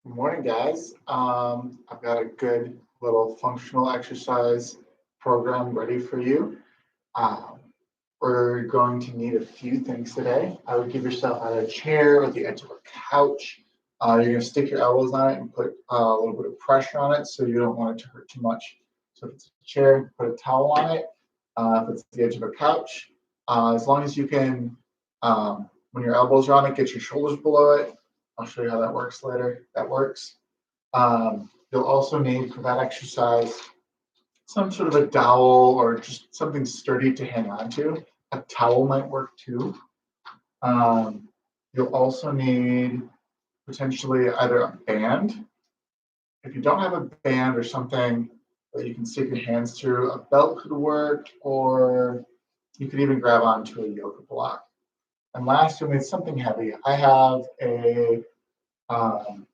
Good morning, guys. I've got a good little functional exercise program ready for you. Um, we're going to need a few things today. I would give yourself either a chair or the edge of a couch. You're going to stick your elbows on it and put a little bit of pressure on it so you don't want it to hurt too much. So if it's a chair, put a towel on it. If it's the edge of a couch, as long as you can, when your elbows are on it, get your shoulders below it. I'll show you how that works later. That works. You'll also need for that exercise some sort of a dowel or just something sturdy to hang on to. A towel might work too. Um, you'll also need potentially either a band. If you don't have a band or something that you can stick your hands through, a belt could work, or you could even grab onto a yoga block. And last, you'll need something heavy. Um,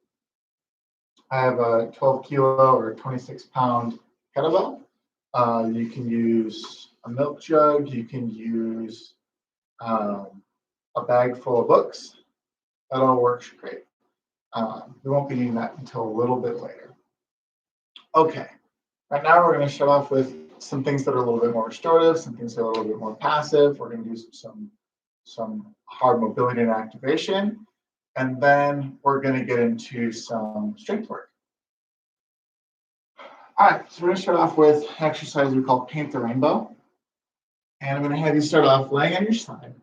I have a 12 kilo or 26-pound kettlebell. You can use a milk jug. You can use a bag full of books. That all works great. We won't be needing that until a little bit later. Okay, right now we're going to start off with some things that are a little bit more restorative, some things that are a little bit more passive. We're going to do some hard mobility and activation, and then we're going to get into some strength work. All right, so we're going to start off with an exercise we call Paint the Rainbow. And I'm going to have you start off laying on your side.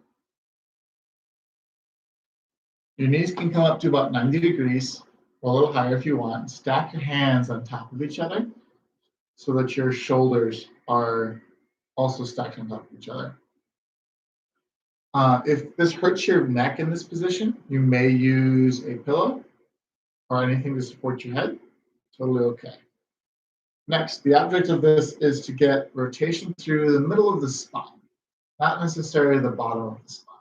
Your knees can come up to about 90 degrees, or a little higher if you want. Stack your hands on top of each other so that your shoulders are also stacked on top of each other. If this hurts your neck in this position, you may use a pillow or anything to support your head. Totally okay. Next, the object of this is to get rotation through the middle of the spine, not necessarily the bottom of the spine.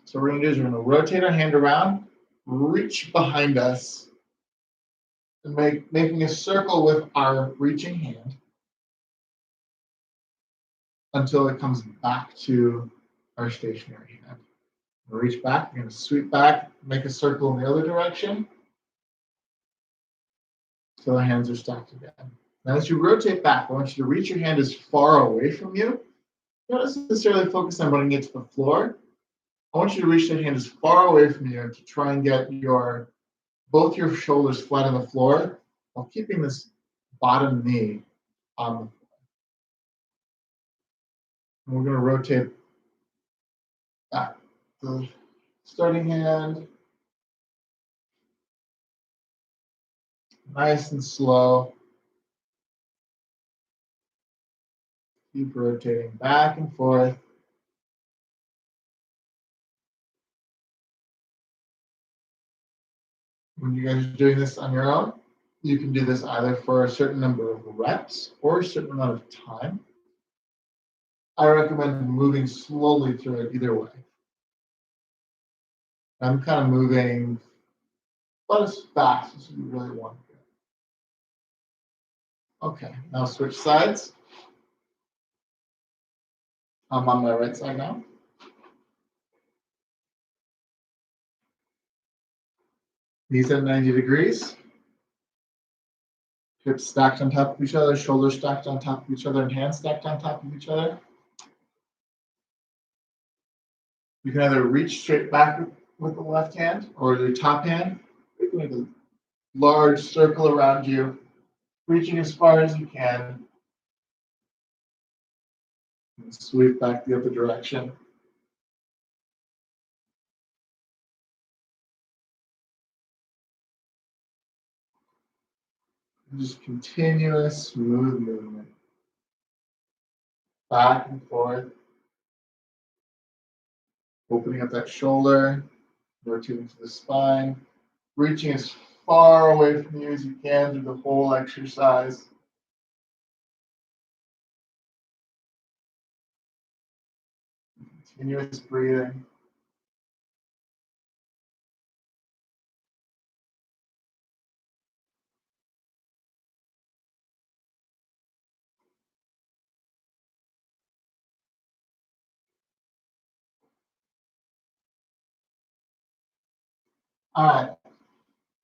So what we're going to do is we're going to rotate our hand around, reach behind us, and making a circle with our reaching hand until it comes back to our stationary hand. We'll reach back, we're going to sweep back, make a circle in the other direction, so the hands are stacked again. Now, as you rotate back, I want you to reach your hand as far away from you. Not necessarily focus on putting it to the floor. I want you to reach that hand as far away from you to try and get both your shoulders flat on the floor while keeping this bottom knee on the floor. And we're going to rotate back. The starting hand, nice and slow. Keep rotating back and forth. When you guys are doing this on your own, you can do this either for a certain number of reps or a certain amount of time. I recommend moving slowly through it either way. I'm kind of moving about as fast as you really want to go. Okay, now switch sides. I'm on my right side now. Knees at 90 degrees. Hips stacked on top of each other, shoulders stacked on top of each other, and hands stacked on top of each other. You can either reach straight back with the left hand or your top hand. You can make a large circle around you, reaching as far as you can. And sweep back the other direction. Just continuous, smooth movement. Back and forth. Opening up that shoulder, rotating to the spine, reaching as far away from you as you can through the whole exercise. Continuous breathing. All right.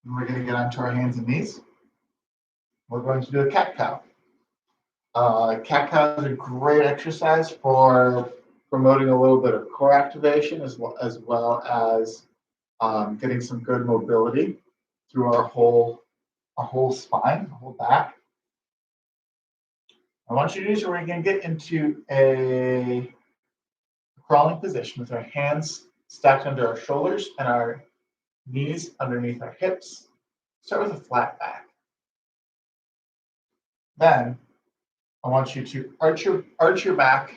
And we're going to get onto our hands and knees. We're going to do a cat-cow. Cat-cow is a great exercise for promoting a little bit of core activation as well as getting some good mobility through our whole spine, our whole back. I want you to do so we're going to get into a crawling position with our hands stacked under our shoulders and our knees underneath our hips. Start with a flat back. Then I want you to arch your back,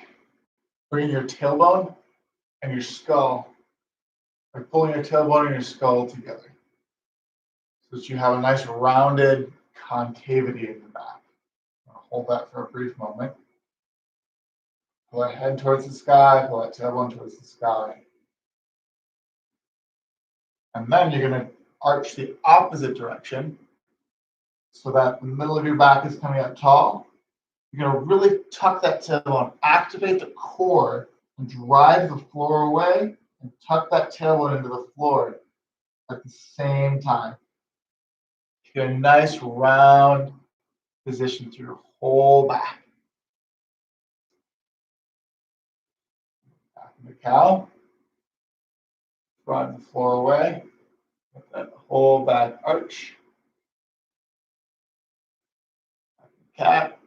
bring your tailbone and your skull, like pulling your tailbone and your skull together, so that you have a nice rounded concavity in the back. I'll hold that for a brief moment. Pull that head towards the sky, pull that tailbone towards the sky. And then you're going to arch the opposite direction so that the middle of your back is coming up tall. You're going to really tuck that tailbone, activate the core, and drive the floor away, and tuck that tailbone into the floor at the same time. You get a nice round position through your whole back. Back in the cow. Drive the floor away. Let that whole back arch. Back in the cat.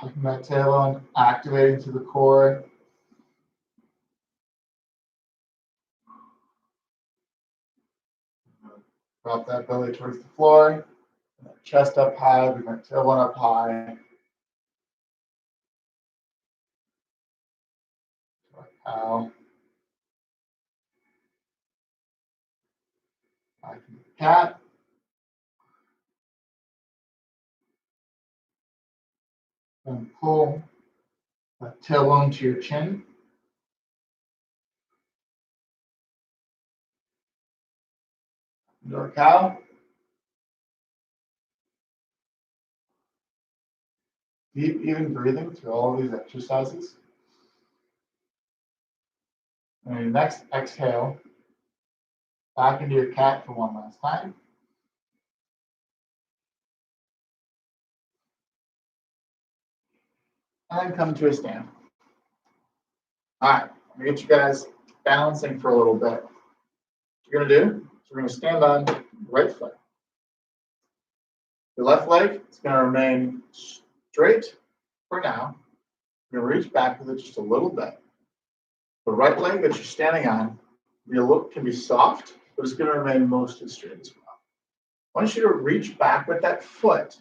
Tucking that tailbone, activating to the core. Drop that belly towards the floor. Chest up high, bring that tailbone up high. Cow. Back in the cat. And pull that tailbone to your chin. Into a cow. Deep, even breathing through all of these exercises. And your next exhale, back into your cat for one last time. And then come to a stand. All right, I'm gonna get you guys balancing for a little bit. What you're gonna do is we're gonna stand on the right foot. Your left leg is gonna remain straight for now. You're gonna reach back with it just a little bit. The right leg that you're standing on, your look can be soft, but it's gonna remain mostly straight as well. I want you to reach back with that foot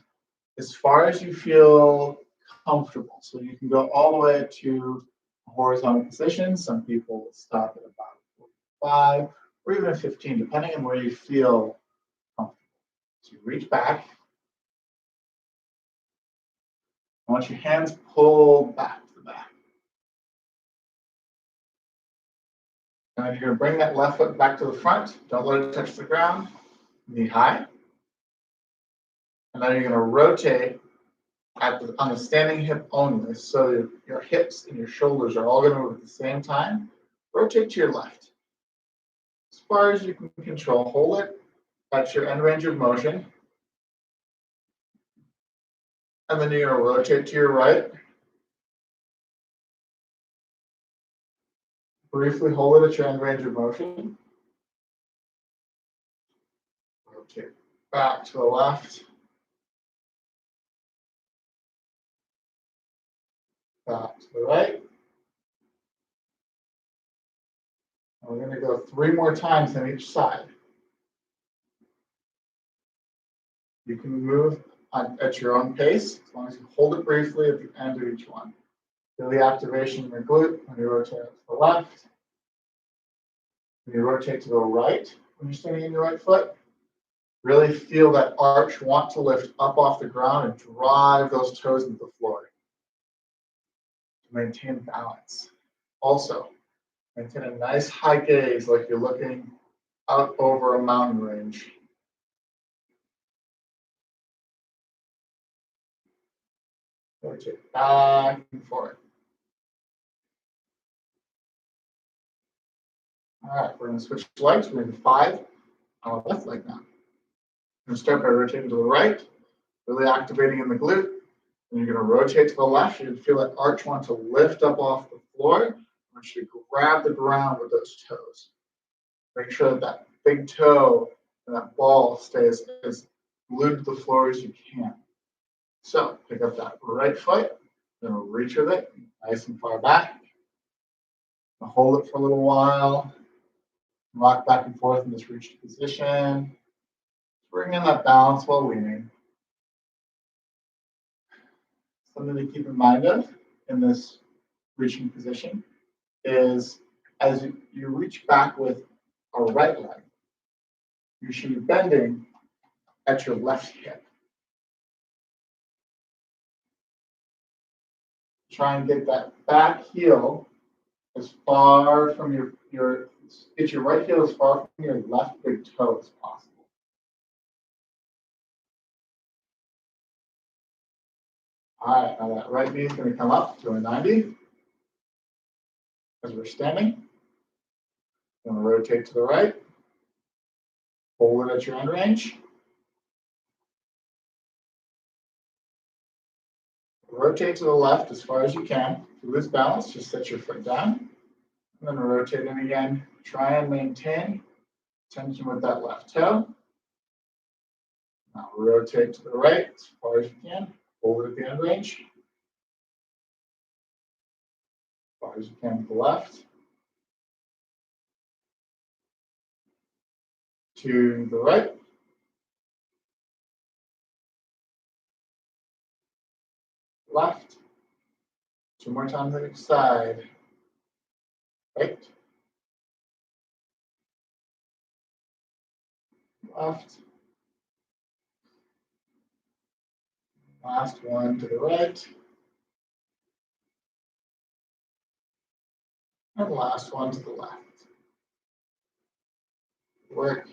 as far as you feel comfortable. So you can go all the way to a horizontal position. Some people will stop at about 45 or even 15, depending on where you feel comfortable. So you reach back. I want your hands pulled back to the back. And then you're going to bring that left foot back to the front. Don't let it touch the ground. Knee high. And then you're going to rotate on the standing hip only. So your hips and your shoulders are all going to move at the same time. Rotate to your left. As far as you can control, hold it. That's your end range of motion. And then you're going to rotate to your right. Briefly hold it at your end range of motion. Rotate back to the left. Back to the right. And we're going to go 3 more times on each side. You can move at your own pace, as long as you hold it briefly at the end of each one. Feel the activation in your glute when you rotate to the left. When you rotate to the right, when you're standing in your right foot, really feel that arch want to lift up off the ground and drive those toes into the floor to maintain balance. Also, maintain a nice high gaze like you're looking out over a mountain range. Rotate back and forth. All right, we're going to switch legs. We're going to 5 on our left leg now. We're going to start by rotating to the right, really activating in the glute. And you're going to rotate to the left. You're going to feel that arch want to lift up off the floor. I want you to grab the ground with those toes. Make sure that that big toe and that ball stays as glued to the floor as you can. So pick up that right foot. Then we'll reach with it nice and far back. Hold it for a little while. Rock back and forth in this reached position. Bring in that balance while leaning. Something to keep in mind of in this reaching position is as you reach back with a right leg, you should be bending at your left hip. Try and get that back heel as far from get your right heel as far from your left big toe as possible. All right, now that right knee is going to come up to a 90 as we're standing. Going to rotate to the right. Hold it at your end range. Rotate to the left as far as you can. If you lose balance, just set your foot down. And then rotate in again. Try and maintain tension with that left toe. Now rotate to the right as far as you can. Hold it at the end range. As far as you can to the left. To the right. Left. 2 more times on each side. Right. Left. Last one to the right. And last one to the left. Work.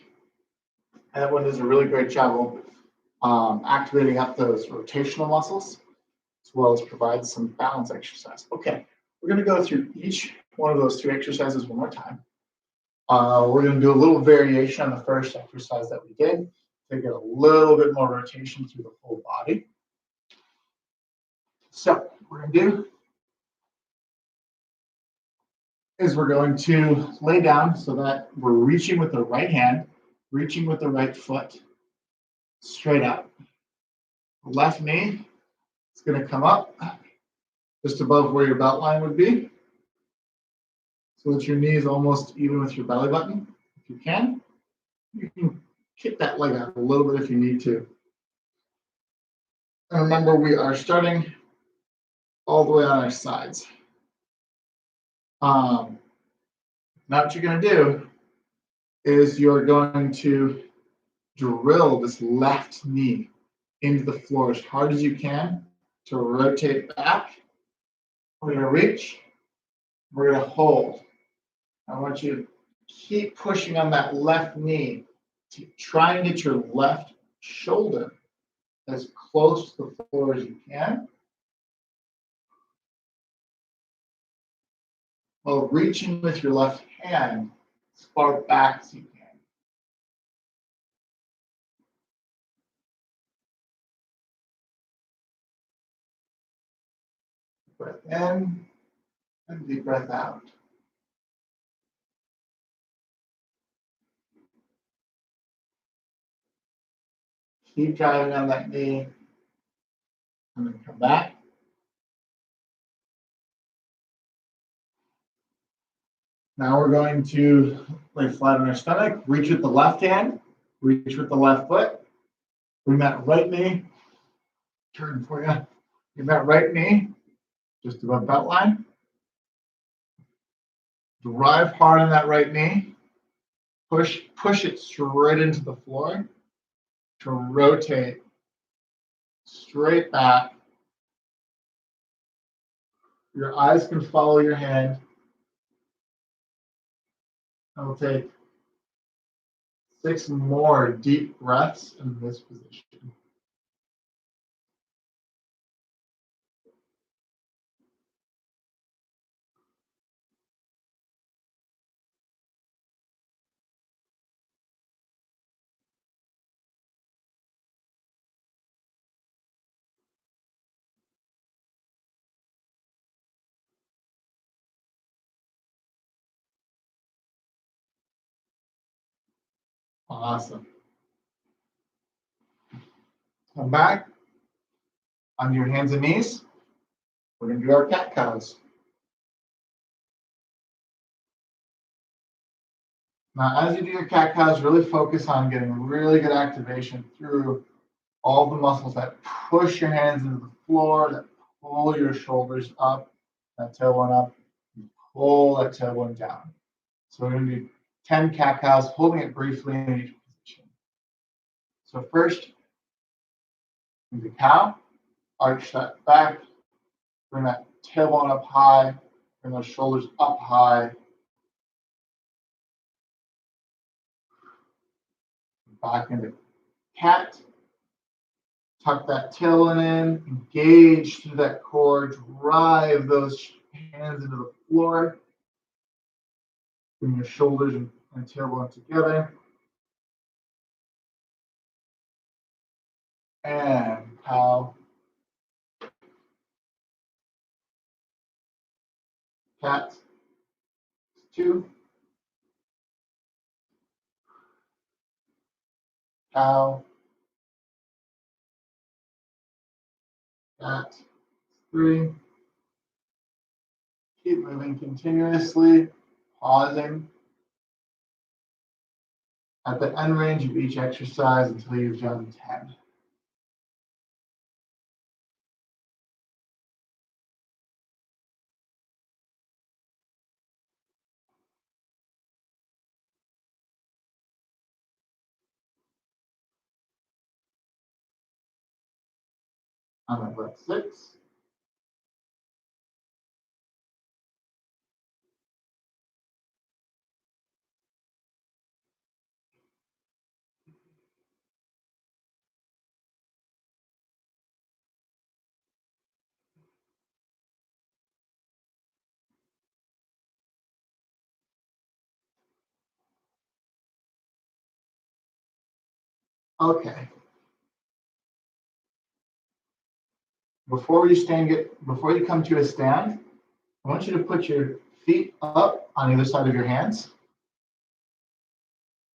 And that one does a really great job of activating up those rotational muscles, as well as provide some balance exercise. Okay, we're going to go through each one of those 2 exercises one more time. We're going to do a little variation on the first exercise that we did to get a little bit more rotation through the whole body. So what we're going to do is we're going to lay down so that we're reaching with the right hand, reaching with the right foot, straight up. Left knee is going to come up just above where your belt line would be, so that your knee is almost even with your belly button. If you can kick that leg out a little bit if you need to. And remember, we are starting all the way on our sides. Now what you're going to do is you're going to drill this left knee into the floor as hard as you can to rotate back. We're going to reach. We're going to hold. I want you to keep pushing on that left knee to try and get your left shoulder as close to the floor as you can, while reaching with your left hand as far back as you can. Breath in and deep breath out. Keep driving on that knee and then come back. Now we're going to lay flat on our stomach, reach with the left hand, reach with the left foot. Bring that right knee, turn for you. Bring that right knee just above belt line. Drive hard on that right knee. Push it straight into the floor to rotate straight back. Your eyes can follow your hand. I'll take 6 more deep breaths in this position. Awesome. Come back on your hands and knees. We're going to do our cat cows. Now, as you do your cat cows, really focus on getting really good activation through all the muscles that push your hands into the floor, that pull your shoulders up, that tailbone up, and pull that tailbone down. So we're going to do 10 cat cows, holding it briefly in each position. So first, the cow, arch that back, bring that tailbone up high, bring those shoulders up high. Back into cat. Tuck that tailbone in, engage through that core, drive those hands into the floor. Bring your shoulders and tailbone together. And cow. Cat. 2. Cow. Cat. 3. Keep moving continuously, pausing at the end range of each exercise until you've done 10. On the left 6. Okay. Before you come to a stand, I want you to put your feet up on either side of your hands,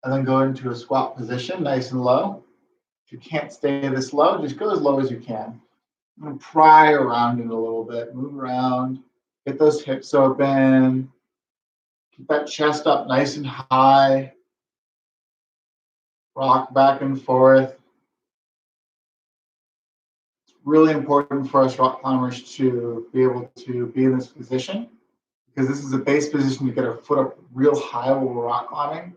and then go into a squat position, nice and low. If you can't stay this low, just go as low as you can. I'm gonna pry around it a little bit, move around, get those hips open, keep that chest up nice and high, rock back and forth. It's really important for us rock climbers to be able to be in this position, because this is a base position to get our foot up real high while we're rock climbing,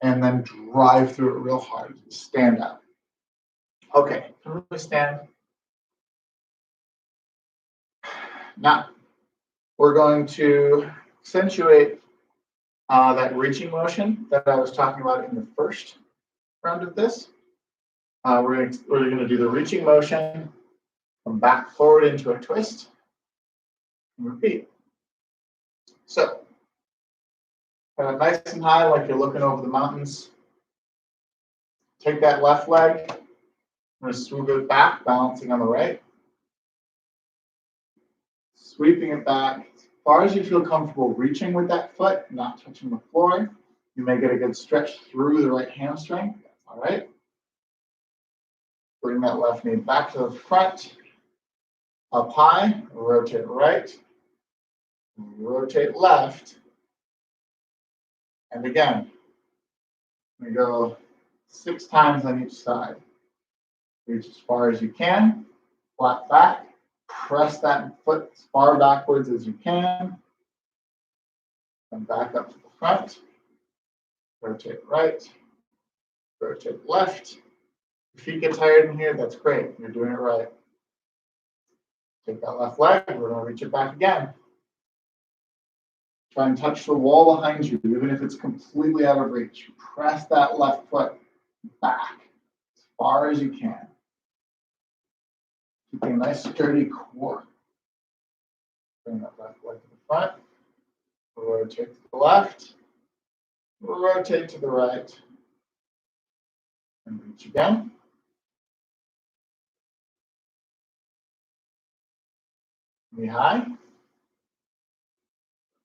and then drive through it real hard. Stand up. Okay, can we stand? Now, we're going to accentuate that reaching motion that I was talking about in the first round of this. We're going to do the reaching motion from back forward into a twist and repeat. So, nice and high like you're looking over the mountains. Take that left leg, I'm going to swoop it back, balancing on the right. Sweeping it back as far as you feel comfortable reaching with that foot, not touching the floor. You may get a good stretch through the right hamstring. That's all right. Bring that left knee back to the front, up high, rotate right, rotate left, and again. We go 6 times on each side. Reach as far as you can, flat back, press that foot as far backwards as you can, and back up to the front, rotate right, rotate left. If your feet get tired in here, that's great, you're doing it right. Take that left leg, we're gonna reach it back again. Try and touch the wall behind you, even if it's completely out of reach. Press that left foot back as far as you can. Keeping a nice sturdy core. Bring that left leg to the front. Rotate to the left. Rotate to the right. And reach again. Knee high.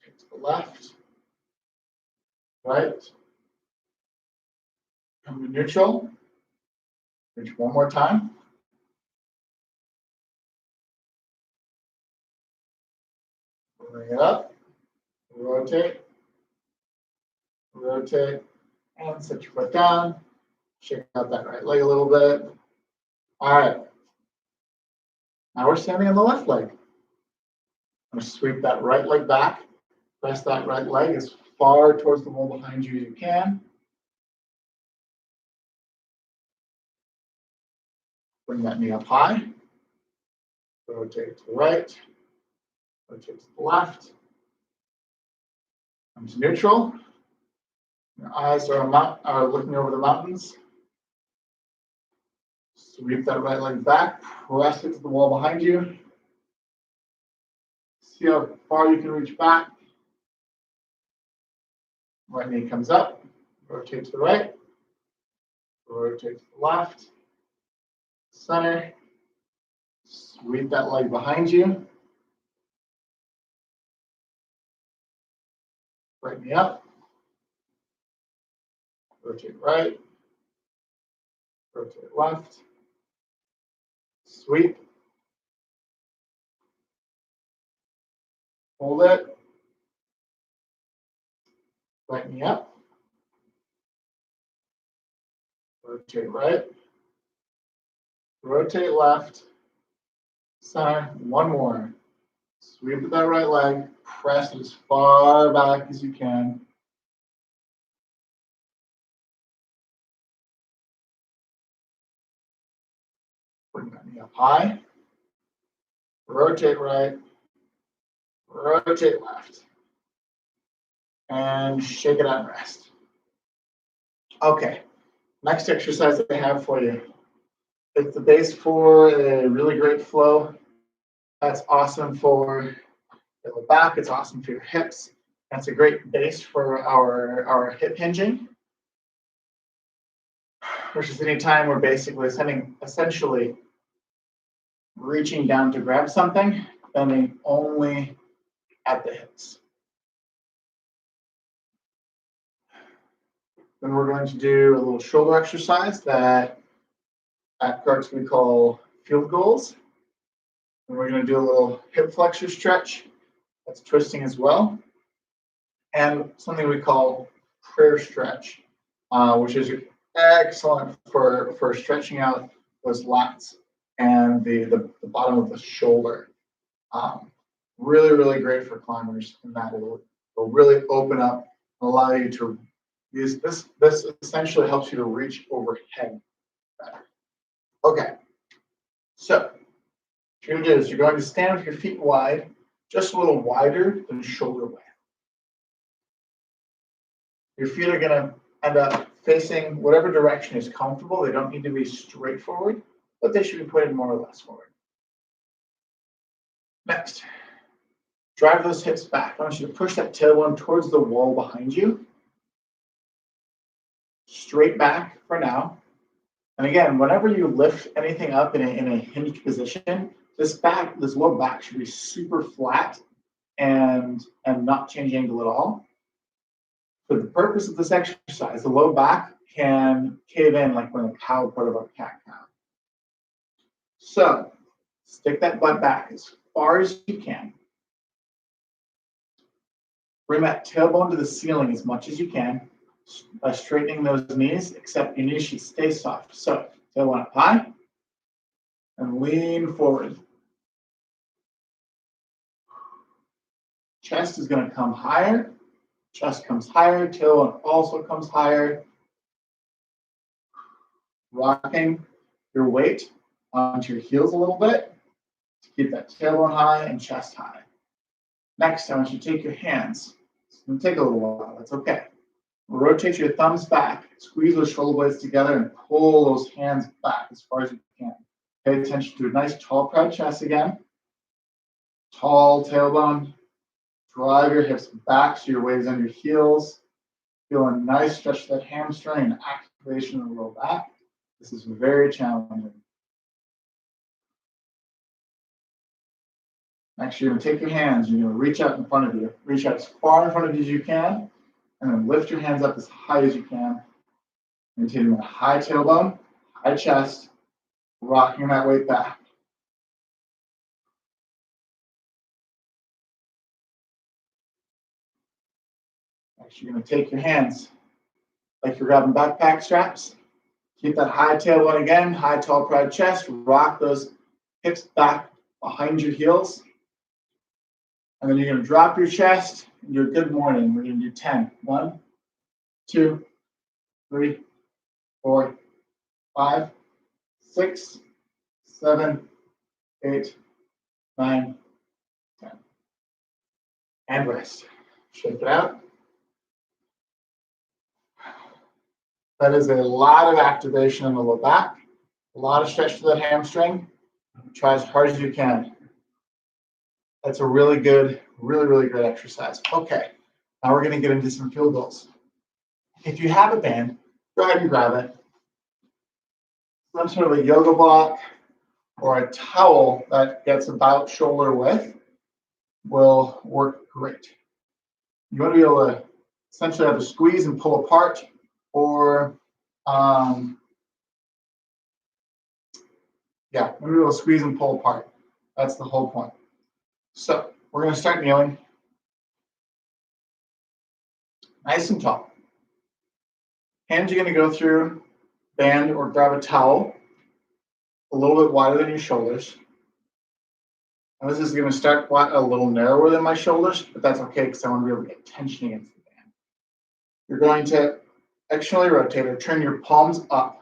Rotate to the left. Right. Come to neutral. Reach one more time. Bring it up. Rotate. Rotate. And set your foot down. Shake out that right leg a little bit. All right. Now we're standing on the left leg. I'm going to sweep that right leg back. Press that right leg as far towards the wall behind you as you can. Bring that knee up high. Rotate to the right. Rotate to the left. Come to neutral. Your eyes are looking over the mountains. Sweep that right leg back. Press it to the wall behind you. See how far you can reach back. Right knee comes up. Rotate to the right. Rotate to the left. Center. Sweep that leg behind you. Right knee up. Rotate right. Rotate left. Sweep. Hold it. Right knee up. Rotate right. Rotate left. Center. One more. Sweep with that right leg. Press as far back as you can. Bring that knee up high. Rotate right. Rotate left. And shake it out and rest. Okay. Next exercise that I have for you. It's the base for a really great flow. That's awesome for the back. It's awesome for your hips. That's a great base for our hip hinging. Versus any time we're basically essentially reaching down to grab something, bending only at the hips. Then we're going to do a little shoulder exercise that at Clark's we call field goals. And we're going to do a little hip flexor stretch. That's twisting as well. And something we call prayer stretch, which is excellent for stretching out those lats and the bottom of the shoulder. Really, really great for climbers in that it'll really open up and allow you to use this. This essentially helps you to reach overhead better. Okay, so what you're going to do is you're going to stand with your feet wide, just a little wider than shoulder width. Your feet are going to end up facing whatever direction is comfortable. They don't need to be straight forward, but they should be pointed more or less forward. Next, drive those hips back. I want you to push that tailbone towards the wall behind you. Straight back for now. And again, whenever you lift anything up in a hinged position, this lower back should be super flat and not change angle at all. For the purpose of this exercise, the low back can cave in like when a cow part of a cat cow. So stick that butt back as far as you can. Bring that tailbone to the ceiling as much as you can by straightening those knees, except your knees should stay soft. So tailbone up high and lean forward. Chest is going to come higher. Chest comes higher. Tailbone also comes higher. Rocking your weight onto your heels a little bit to keep that tailbone high and chest high. Next, I want you to take your hands. It's going to take a little while. That's okay. Rotate your thumbs back. Squeeze those shoulder blades together and pull those hands back as far as you can. Pay attention to a nice tall proud chest again. Tall tailbone. Drive your hips back so your weight is on your heels. Feel a nice stretch to that hamstring and activation of the low back. This is very challenging. Next, you're going to take your hands. You're going to reach out in front of you. Reach out as far in front of you as you can. And then lift your hands up as high as you can. Maintaining a high tailbone, high chest, rocking that weight back. Next, you're going to take your hands like you're grabbing backpack straps. Keep that high tailbone again, high, tall, proud chest. Rock those hips back behind your heels. And then you're going to drop your chest and do a good morning. We're going to do 10. 1, 2, 3, 4, 5, 6, 7, 8, 9, 10. And rest. Shake it out. That is a lot of activation in the low back, a lot of stretch to that hamstring. Try as hard as you can. That's a really good, really good exercise. Okay, now we're going to get into some field goals. If you have a band, go ahead and grab it. Some sort of a yoga block or a towel that gets about shoulder width will work great. You want to be able to essentially have a squeeze and pull apart, or yeah, we're going to squeeze and pull apart. That's the whole point. So we're going to start kneeling. Nice and tall. Hands are going to go through band or grab a towel a little bit wider than your shoulders. And this is going to start a little narrower than my shoulders, but that's okay because I want to be able to get tension against the band. You're going to externally rotate or turn your palms up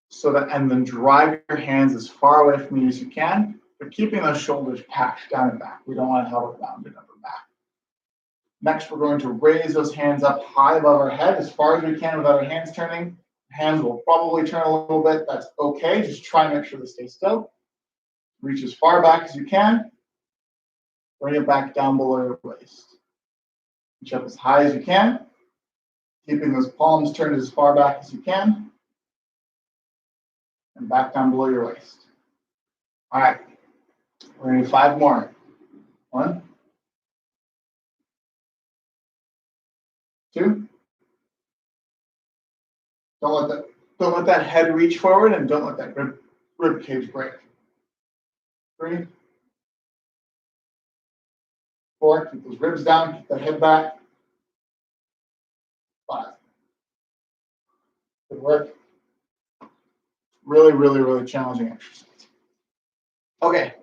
so that, and then drive your hands as far away from you as you can, but keeping those shoulders packed down and back. We don't want to have a rounded upper back. Next, we're going to raise those hands up high above our head as far as we can without our hands turning. Hands will probably turn a little bit. That's okay. Just try and make sure they stay still. Reach as far back as you can. Bring it back down below your waist. Reach up as high as you can. Keeping those palms turned as far back as you can. And back down below your waist. All right. We're going to do 5 more. 1, 2. Don't let that head reach forward, and don't let that rib cage break. 3, 4. Keep those ribs down. Keep that head back. 5. Good work. Really challenging exercise. Okay.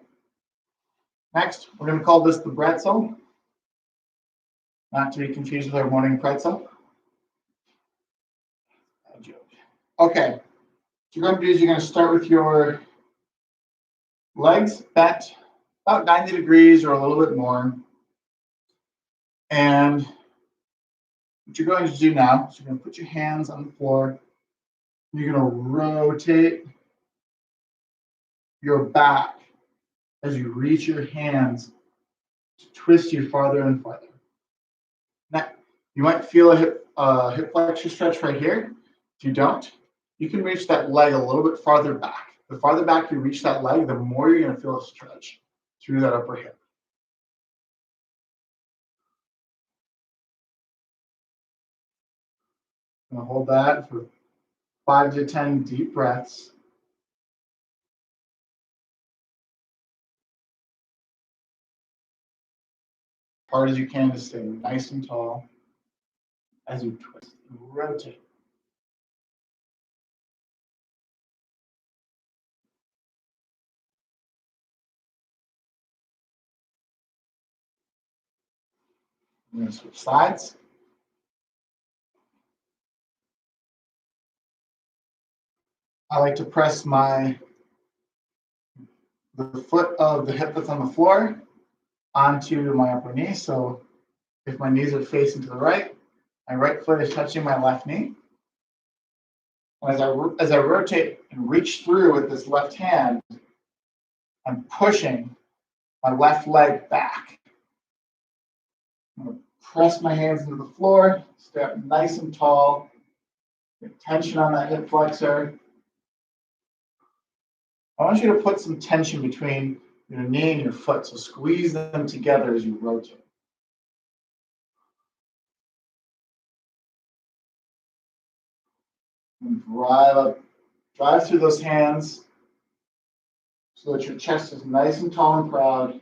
Next, we're going to call this the bretzel, not to be confused with our morning pretzel. Bad joke. Okay. What you're going to do is you're going to start with your legs bent about 90 degrees or a little bit more. And what you're going to do now is you're going to put your hands on the floor. You're going to rotate your back as you reach your hands to twist you farther and farther. Now, you might feel a hip flexor stretch right here. If you don't, you can reach that leg a little bit farther back. The farther back you reach that leg, the more you're going to feel a stretch through that upper hip. I'm going to hold that for 5 to 10 deep breaths. Hard as you can to stay nice and tall as you twist and rotate. I'm going to switch sides. I like to press the foot of the hip that's on the floor onto my upper knee. So if my knees are facing to the right, my right foot is touching my left knee. And as I rotate and reach through with this left hand, I'm pushing my left leg back. I'm going to press my hands into the floor, stay up nice and tall, get tension on that hip flexor. I want you to put some tension between your knee and your foot, so squeeze them together as you rotate. And drive up, drive through those hands so that your chest is nice and tall and proud.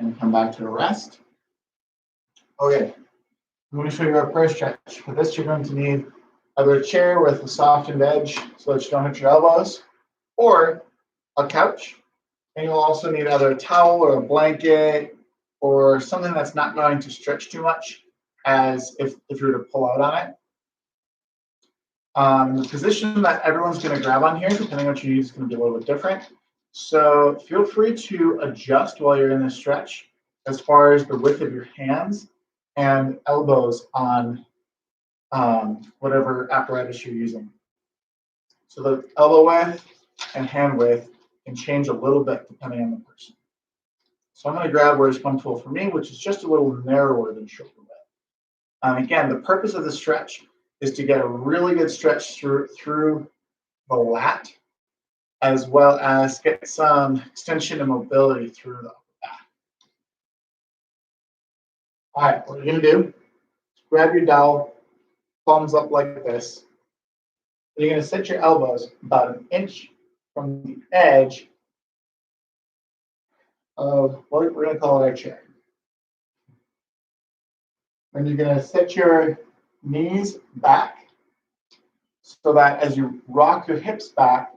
And come back to a rest. Okay, I'm going to show you our first stretch. For this, you're going to need either a chair with a softened edge so that you don't hit your elbows, or a couch. And you'll also need either a towel or a blanket or something that's not going to stretch too much, as if you were to pull out on it. The position that everyone's going to grab on here, depending on what you use, is going to be a little bit different. So feel free to adjust while you're in this stretch as far as the width of your hands and elbows on whatever apparatus you're using. So the elbow width and hand width can change a little bit depending on the person. So I'm going to grab where it's comfortable for me, which is just a little narrower than shoulder width. Again, the purpose of the stretch is to get a really good stretch through the lat, as well as get some extension and mobility through the upper back. All right, what you're going to do is grab your dowel, palms up like this. You're going to set your elbows about an inch from the edge of what we're going to call it our chair. And you're going to set your knees back so that as you rock your hips back,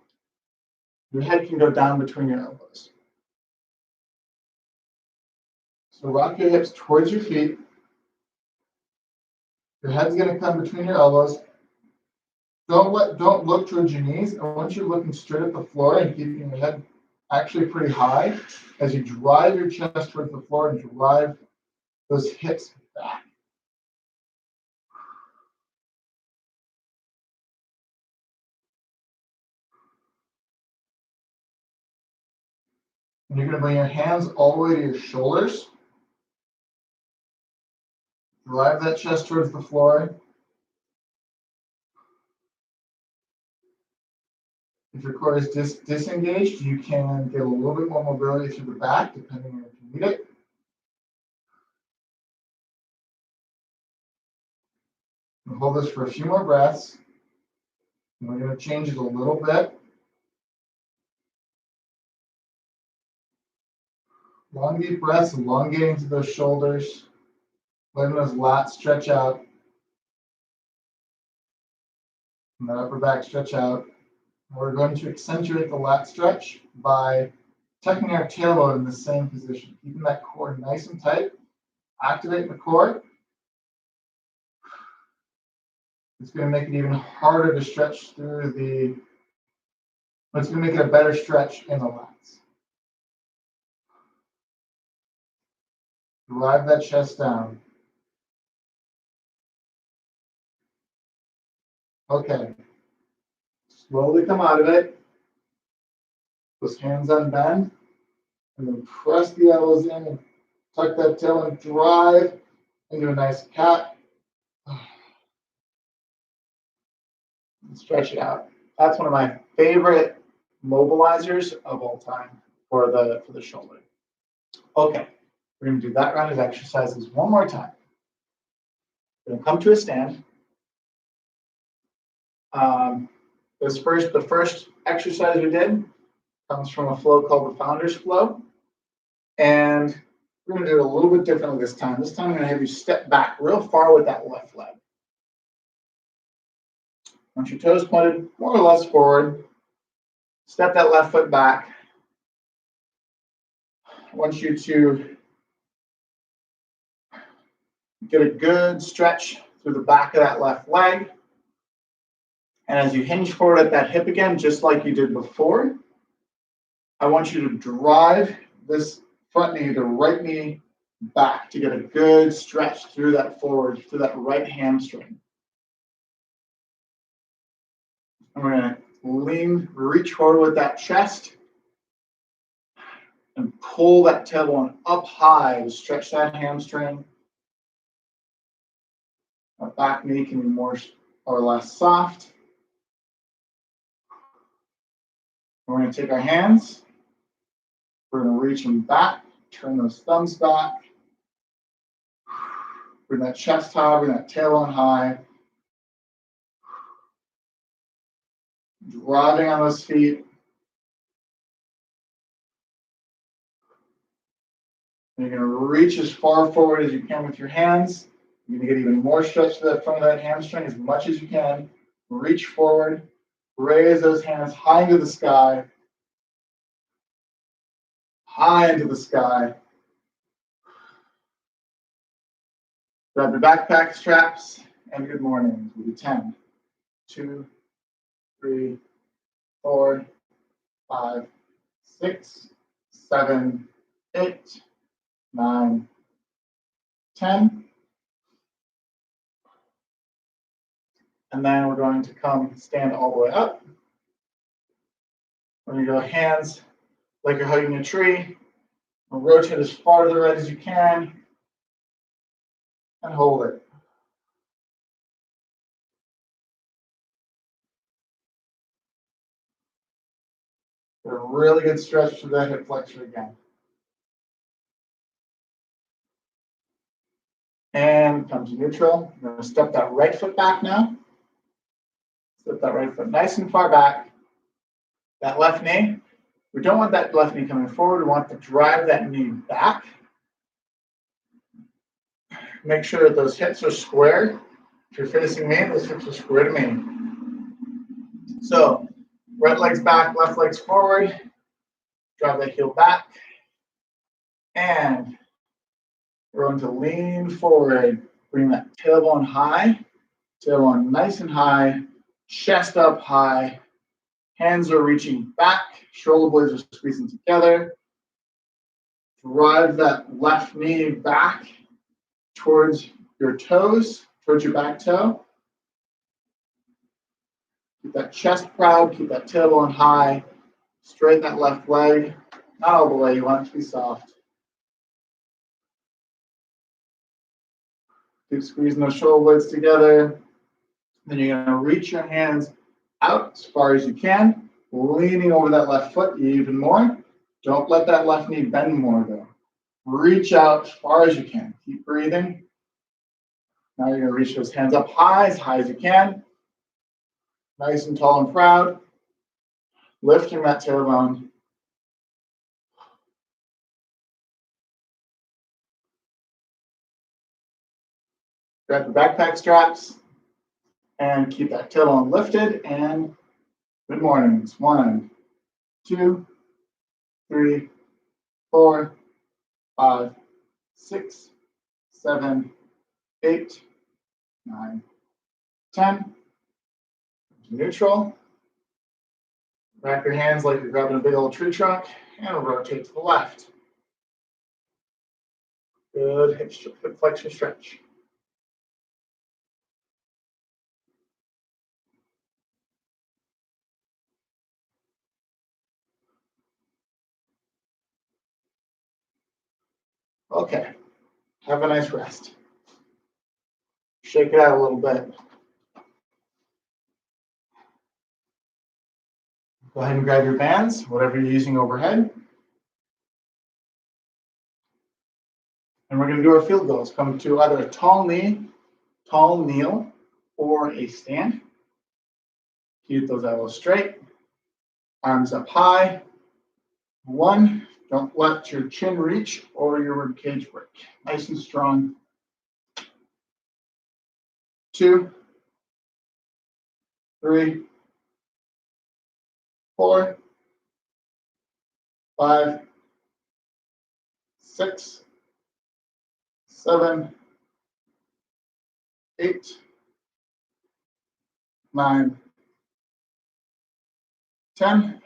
your head can go down between your elbows. So rock your hips towards your feet. Your head's going to come between your elbows. Don't look towards your knees. I want you looking straight at the floor and keeping your head actually pretty high as you drive your chest towards the floor and drive those hips back. And you're going to bring your hands all the way to your shoulders. Drive that chest towards the floor. If your core is disengaged, you can get a little bit more mobility through the back, depending on if you need it. And hold this for a few more breaths. And we're going to change it a little bit. Long deep breaths, elongating to those shoulders, letting those lats stretch out, and that upper back stretch out. And we're going to accentuate the lat stretch by tucking our tailbone in the same position, keeping that core nice and tight, activating the core. It's going to make it even harder to stretch through it's going to make it a better stretch in the lats. Drive that chest down. Okay. Slowly come out of it. Those hands unbend. And then press the elbows in and tuck that tail and drive into a nice cat. And stretch it out. That's one of my favorite mobilizers of all time for the shoulder. Okay. We're going to do that round of exercises one more time. We're going to come to a stand. The first exercise we did comes from a flow called the Founder's Flow. And we're going to do it a little bit differently this time. This time I'm going to have you step back real far with that left leg. Once your toes pointed more or less forward, step that left foot back. I want you to get a good stretch through the back of that left leg. And as you hinge forward at that hip again, just like you did before, I want you to drive this front knee, the right knee, back to get a good stretch through that forward, through that right hamstring. And we're going to reach forward with that chest and pull that tailbone up high to stretch that hamstring. Our back knee can be more or less soft. We're going to take our hands. We're going to reach them back, turn those thumbs back. Bring that chest high, bring that tailbone high. Driving on those feet. And you're going to reach as far forward as you can with your hands. You're going to get even more stretch to that front of that hamstring as much as you can. Reach forward. Raise those hands high into the sky. High into the sky. Grab your backpack straps and good morning. We'll do 10, 2, 3, 4, 5, 6, 7, 8, 9, 10. And then we're going to come stand all the way up. We're going to go hands like you're hugging a tree. We'll rotate as far to the right as you can. And hold it. Get a really good stretch to that hip flexor again. And come to neutral. We're going to step that right foot back now. Step that right foot nice and far back. That left knee. We don't want that left knee coming forward. We want to drive that knee back. Make sure that those hips are square. If you're facing me, those hips are square to me. So, right leg's back, left leg's forward. Drive that heel back. And we're going to lean forward. Bring that tailbone high. Tailbone nice and high. Chest up high. Hands are reaching back. Shoulder blades are squeezing together. Drive that left knee back towards your toes, towards your back toe. Keep that chest proud, keep that tailbone high. Straighten that left leg. Not all the way, you want it to be soft. Keep squeezing those shoulder blades together. Then you're going to reach your hands out as far as you can, leaning over that left foot even more. Don't let that left knee bend more though. Reach out as far as you can. Keep breathing. Now you're going to reach those hands up high as you can. Nice and tall and proud. Lifting that tailbone. Grab the backpack straps and keep that tailbone lifted. And good mornings. 1, 2, 3, 4, 5, 6, 7, 8, 9, 10. Neutral. Wrap your hands like you're grabbing a big old tree trunk and rotate to the left. Good hip flexion stretch. Okay, have a nice rest. Shake it out a little bit. Go ahead and grab your bands, whatever you're using overhead. And we're going to do our field goals. Come to either a tall knee, tall kneel, or a stand. Keep those elbows straight. Arms up high. 1, don't let your chin reach or your rib cage break. Nice and strong. 2, 3, 4, 5, 6, 7, 8, 9, 10.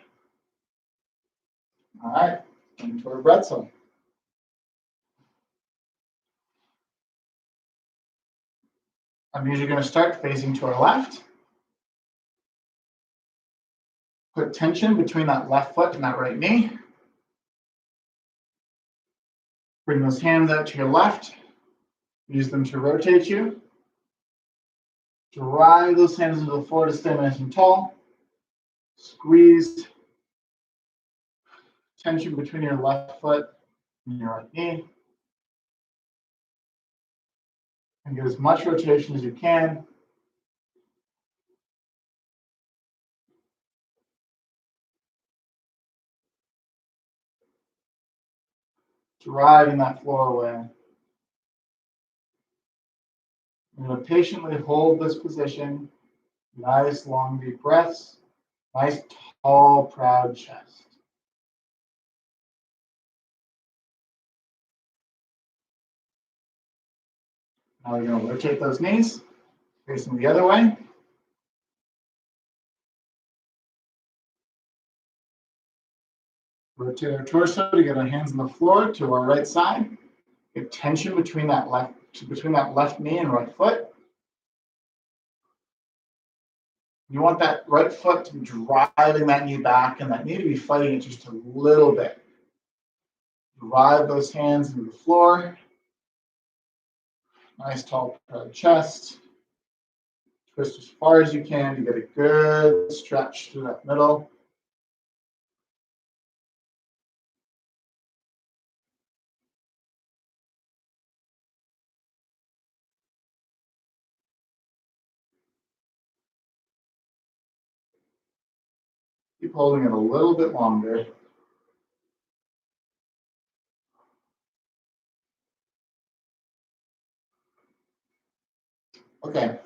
All right, into our breath zone. I'm usually going to start facing to our left. Put tension between that left foot and that right knee. Bring those hands out to your left. Use them to rotate you. Drive those hands into the floor to stay nice and tall. Squeeze tension between your left foot and your right knee. And get as much rotation as you can. Driving that floor away. I'm going to patiently hold this position. Nice long deep breaths. Nice tall, proud chest. Now we're going to rotate those knees, facing the other way. Rotate our torso to get our hands on the floor to our right side. Get tension between that left knee and right foot. You want that right foot to be driving that knee back and that knee to be fighting it just a little bit. Drive those hands into the floor. Nice tall proud chest. Twist as far as you can to get a good stretch through that middle. Keep holding it a little bit longer. Okay.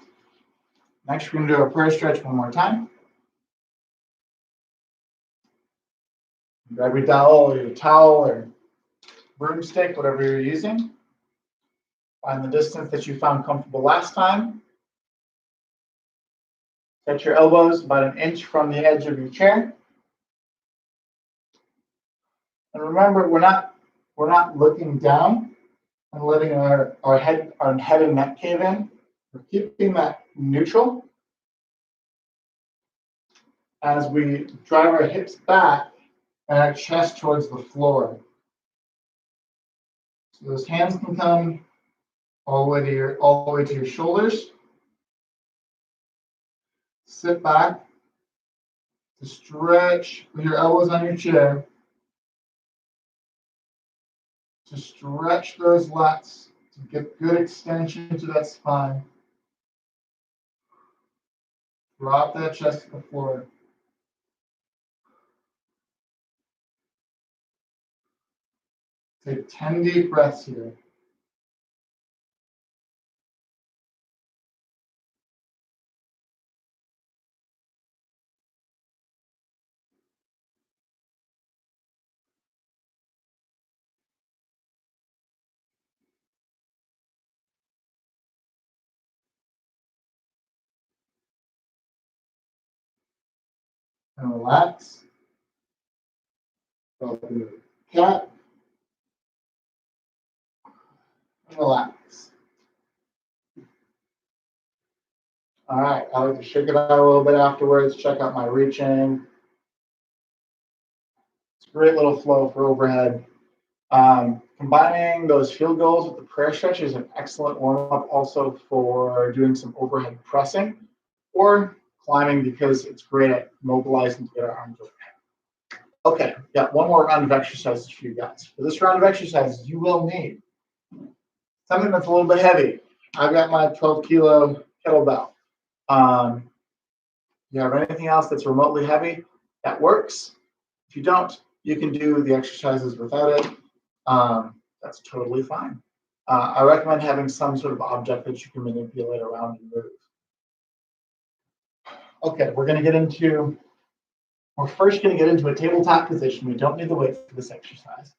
Next, we're going to do our prayer stretch one more time. Grab your towel or broomstick, whatever you're using. Find the distance that you found comfortable last time. Set your elbows about an inch from the edge of your chair. And remember, we're not looking down and letting our head and neck cave in. We're keeping that neutral as we drive our hips back and our chest towards the floor. So those hands can come all the way to your shoulders. Sit back to stretch with your elbows on your chair. To stretch those lats to get good extension to that spine. Drop that chest to the floor. Take 10 deep breaths here. And relax. Cat. And relax. All right, I like to shake it out a little bit afterwards. Check out my reaching. It's a great little flow for overhead. Combining those field goals with the prayer stretch is an excellent warm-up also for doing some overhead pressing or climbing because it's great at mobilizing to get our arms overhead. Okay, got one more round of exercises for you guys. For this round of exercises, you will need something that's a little bit heavy. I've got my 12-kilo kettlebell. You have anything else that's remotely heavy, that works. If you don't, you can do the exercises without it. That's totally fine. I recommend having some sort of object that you can manipulate around and move. Okay, we're first going to get into a tabletop position. We don't need the weights for this exercise.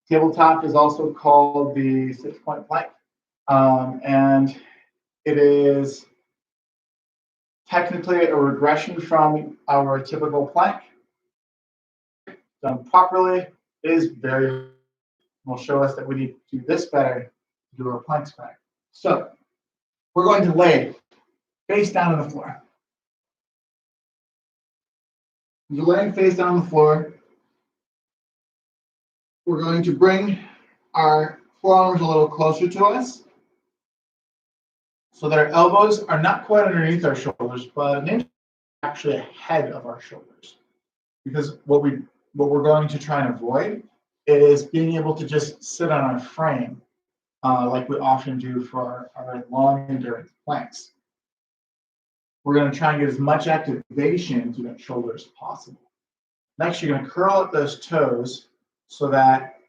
Tabletop is also called the 6-point plank. And it is technically a regression from our typical plank. Done properly, it is very, will show us that we need to do this better to do our planks better. So we're going to lay face down on the floor. You're laying face down on the floor. We're going to bring our forearms a little closer to us so that our elbows are not quite underneath our shoulders, but actually ahead of our shoulders. Because what we what we're going to try and avoid is being able to just sit on our frame like we often do for our long endurance planks. We're going to try and get as much activation to that shoulder as possible. Next, you're going to curl up those toes so that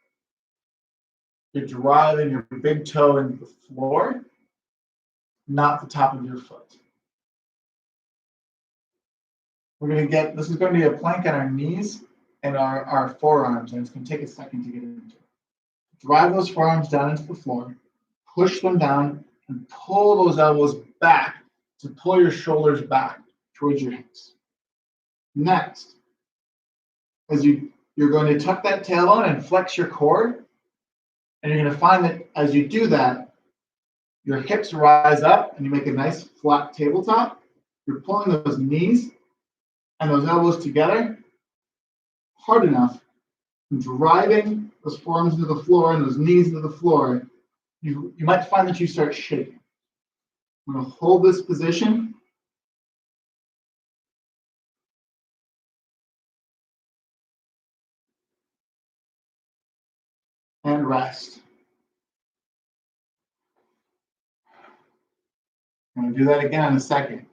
you're driving your big toe into the floor, not the top of your foot. We're going to get, this is going to be a plank on our knees and our forearms, and it's going to take a second to get into it. Drive those forearms down into the floor, push them down, and pull those elbows back to pull your shoulders back towards your hips. Next, as you're going to tuck that tailbone and flex your core, and you're going to find that as you do that, your hips rise up and you make a nice flat tabletop. You're pulling those knees and those elbows together hard enough, and driving those forearms into the floor and those knees into the floor. You might find that you start shaking. I'm going to hold this position. And rest. I'm going to do that again in a second.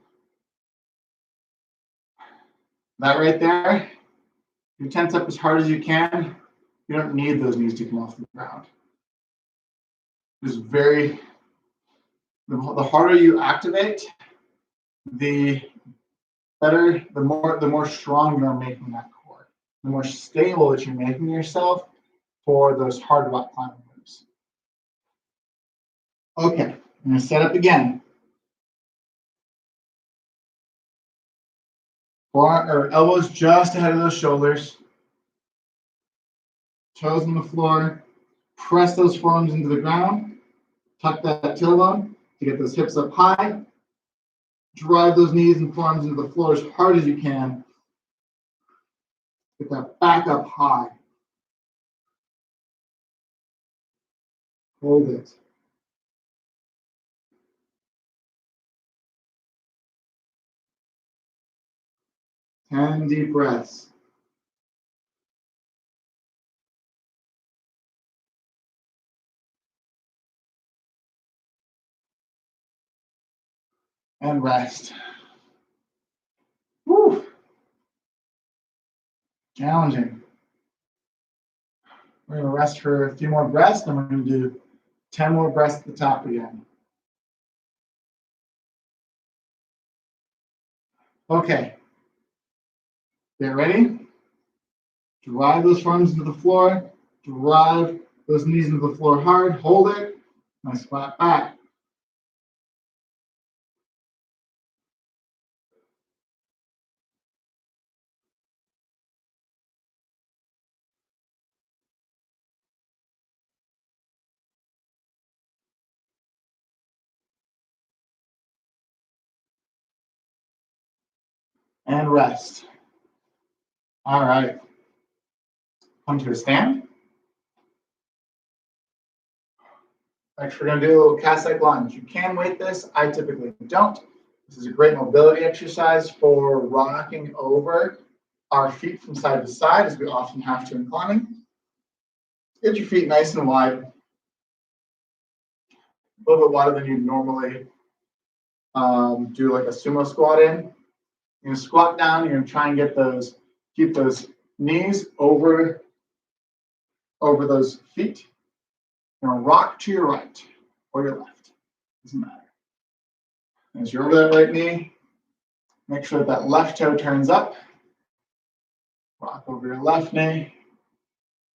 That right there, you tense up as hard as you can. You don't need those knees to come off the ground. It's the harder you activate, the better, the more strong you're making that core, the more stable that you're making yourself for those hard rock climbing moves. Okay, I'm going to set up again. Elbows just ahead of those shoulders. Toes on the floor. Press those forearms into the ground. Tuck that tailbone to get those hips up high. Drive those knees and forearms into the floor as hard as you can. Get that back up high. Hold it. And deep breaths. And rest. Woo. Challenging. We're going to rest for a few more breaths, and we're going to do 10 more breaths at the top again. Okay. Get ready. Drive those forearms into the floor. Drive those knees into the floor hard. Hold it. Nice flat back. And rest. All right. Come to a stand. Next, we're going to do a little cast-like lunge. You can weight this. I typically don't. This is a great mobility exercise for rocking over our feet from side to side, as we often have to in climbing. Get your feet nice and wide. A little bit wider than you'd normally do like a sumo squat in. You're going to squat down. You're going to try and keep those knees over those feet. You're going to rock to your right or your left. Doesn't matter. As you're over that right knee, make sure that left toe turns up. Rock over your left knee.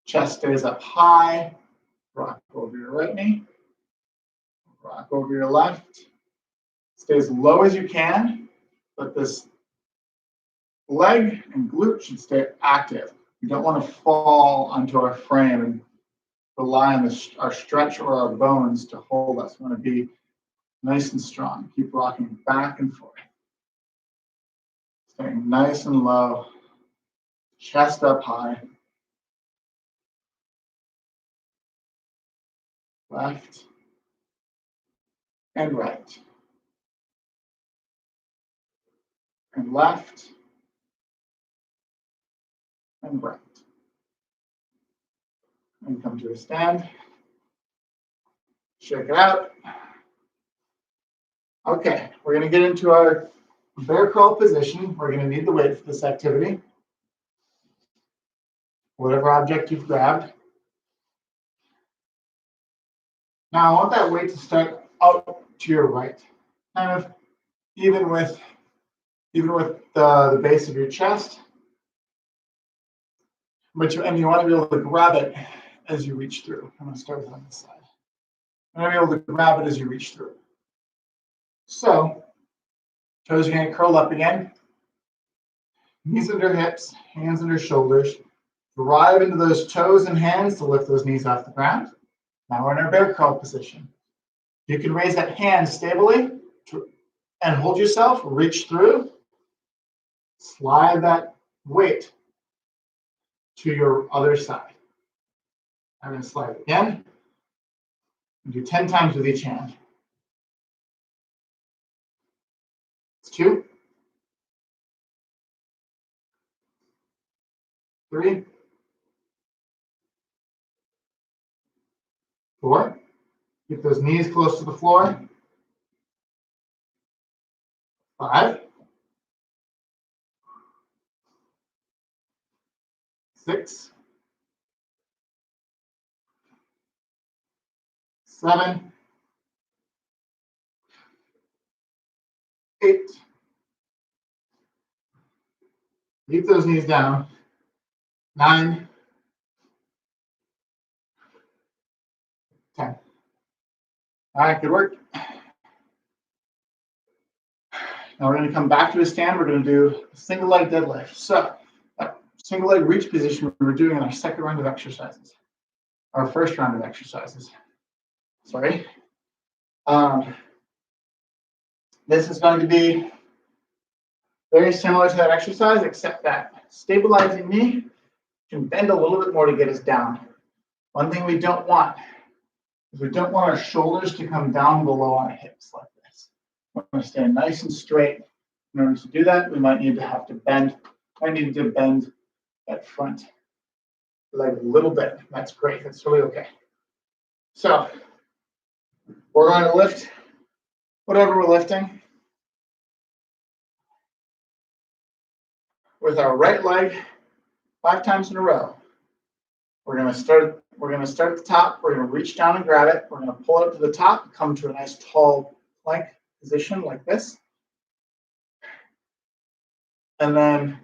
Chest stays up high. Rock over your right knee. Rock over your left. Stay as low as you can, but this leg and glute should stay active. You don't want to fall onto our frame and rely on our stretch or our bones to hold us. We want to be nice and strong. Keep rocking back and forth. Staying nice and low. Chest up high. Left and right. And left and right. And come to a stand. Check it out. Okay, we're going to get into our bear crawl position. We're going to need the weight for this activity. Whatever object you've grabbed. Now I want that weight to start out to your right, kind of even with the base of your chest. But you want to be able to grab it as you reach through. I'm going to start with on this side. You want to be able to grab it as you reach through. So, toes are going to curl up again. Knees under hips, hands under shoulders. Drive into those toes and hands to lift those knees off the ground. Now we're in our bear crawl position. You can raise that hand stably and hold yourself, reach through, slide that weight to your other side. I'm going to slide again. Do 10 times with each hand. 2, 3, 4. Keep those knees close to the floor. 5, 6, 7, 8. Keep those knees down. 9, 10. All right, good work. Now we're going to come back to a stand. We're going to do a single leg deadlift. So, single leg reach position we're doing in our second round of exercises. Our first round of exercises. Sorry. This is going to be very similar to that exercise, except that stabilizing knee can bend a little bit more to get us down. One thing we don't want is we don't want our shoulders to come down below our hips like this. We want to stay nice and straight. In order to do that, we might need to bend. I need to bend that front leg a little bit. That's great. That's really okay. So we're going to lift whatever we're lifting with our right leg 5 times in a row. We're going to start at the top. We're going to reach down and grab it. We're going to pull it up to the top, come to a nice tall plank position like this. And then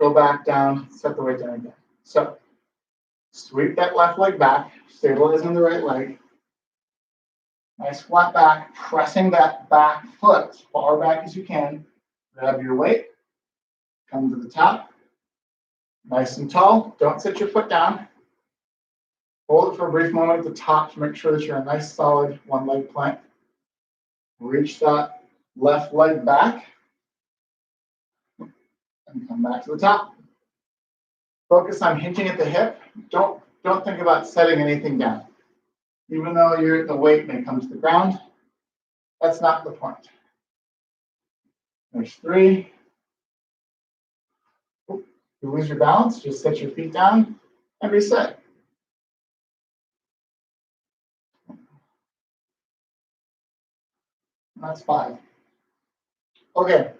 go back down, set the weight down again. So sweep that left leg back, stabilizing the right leg. Nice flat back, pressing that back foot as far back as you can. Grab your weight, come to the top. Nice and tall. Don't sit your foot down. Hold it for a brief moment at the top to make sure that you're a nice solid one leg plank. Reach that left leg back and come back to the top. Focus on hinging at the hip. Don't think about setting anything down. Even though the weight may come to the ground, that's not the point. There's 3. If you lose your balance, just set your feet down and reset. That's 5. Okay.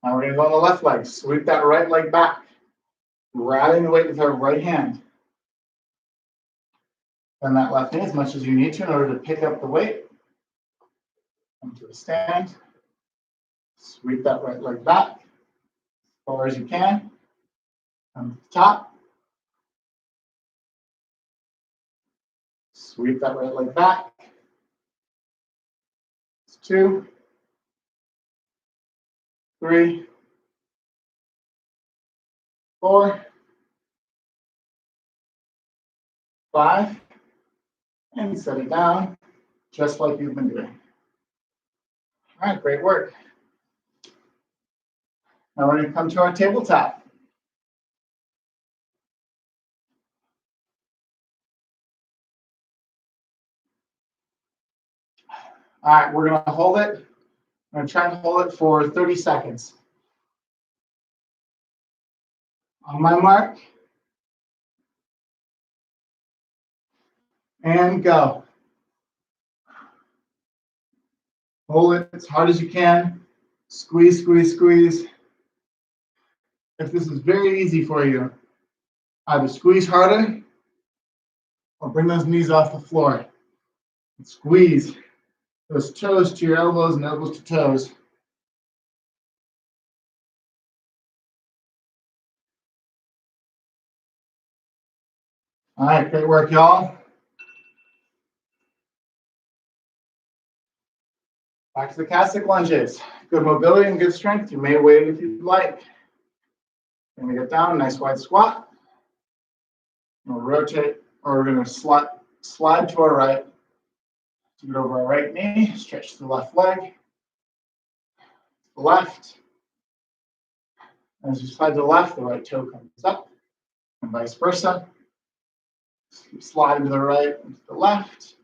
Now we're going to go on the left leg. Sweep that right leg back, grabbing the weight with our right hand. Bend that left knee as much as you need to in order to pick up the weight. Come to a stand. Sweep that right leg back as far as you can. Come to the top. Sweep that right leg back. It's 2, 3, 4, 5, and set it down just like you've been doing. All right, great work. Now we're going to come to our tabletop. All right, we're going to hold it. I'm going to try and hold it for 30 seconds. On my mark, And go. Hold it as hard as you can. Squeeze, squeeze, squeeze. If this is very easy for you, either squeeze harder or bring those knees off the floor. And squeeze those toes to your elbows and elbows to toes. All right, great work, y'all. Back to the cast lunges. Good mobility and good strength. You may wait if you'd like. We're going to get down, nice wide squat. We'll rotate, or we're going to slide to our right. To get over our right knee, stretch the left leg. Left. As you slide to the left, the right toe comes up, and vice versa. Slide to the right and to the left.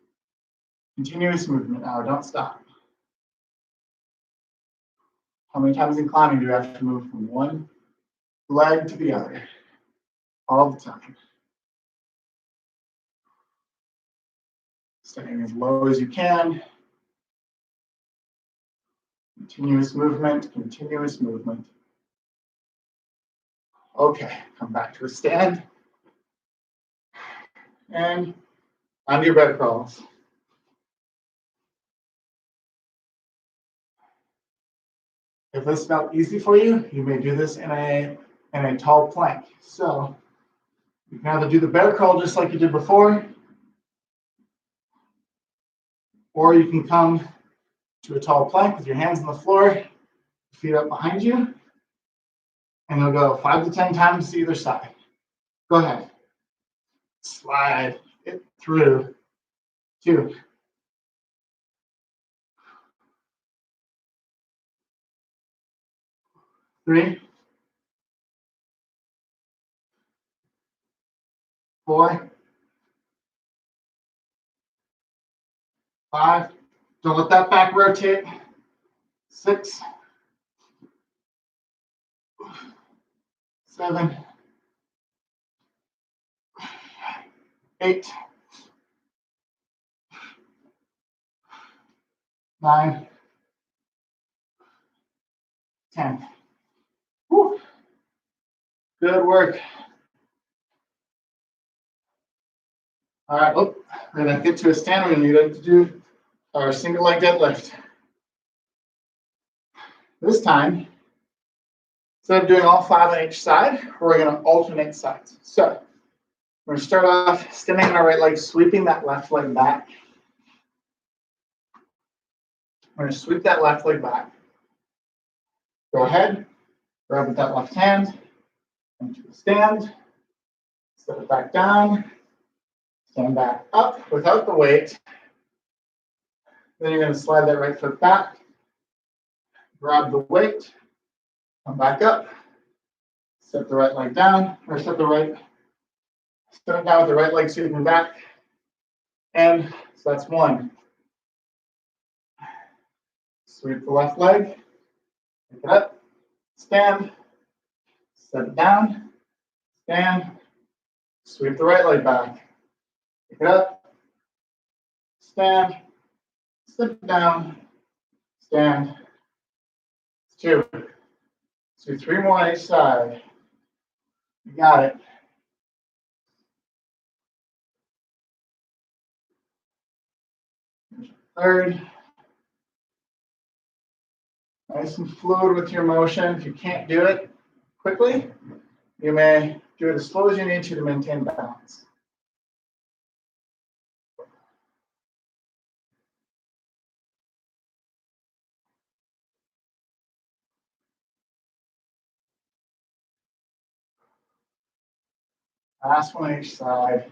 Continuous movement now, don't stop. How many times in climbing do you have to move from one leg to the other? All the time. Staying as low as you can. Continuous movement, continuous movement. Okay, come back to a stand. And onto your bed crawls. If this felt easy for you, you may do this in a tall plank. So you can either do the bear crawl just like you did before, or you can come to a tall plank with your hands on the floor, feet up behind you, and you'll go 5 to 10 times to either side. Go ahead. Slide it through. 2. 3. 4. 5. Don't let that back rotate. 6. 7. 8. 9. 10. Woo. Good work. All right, we're gonna get to a stand. We're gonna need to do our single leg deadlift. This time, instead of doing all 5 on each side, we're gonna alternate sides. So we're gonna start off standing on our right leg, sweeping that left leg back. We're gonna sweep that left leg back. Go ahead, grab with that left hand, into the stand, set it back down, stand back up without the weight. Then you're going to slide that right foot back, grab the weight, come back up, set the right leg down, or set it down with the right leg sweeping back. And so that's 1. Sweep the left leg, pick it up, stand, set it down, stand, sweep the right leg back, pick it up, stand, set it down, stand. 2. So 3 more on each side. You got it. Third. Nice and fluid with your motion. If you can't do it quickly, you may do it as slow as you need to maintain balance. Last one on each side.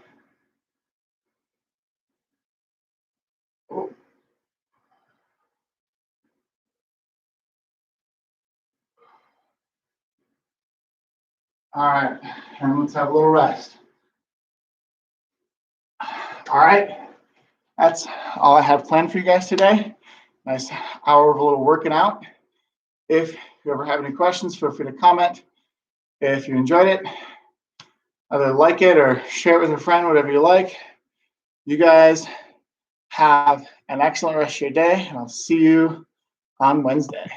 Oh. All right, and let's have a little rest. All right, that's all I have planned for you guys today. Nice hour of a little working out. If you ever have any questions, feel free to comment. If you enjoyed it, either like it or share it with a friend, whatever you like. You guys have an excellent rest of your day, and I'll see you on Wednesday.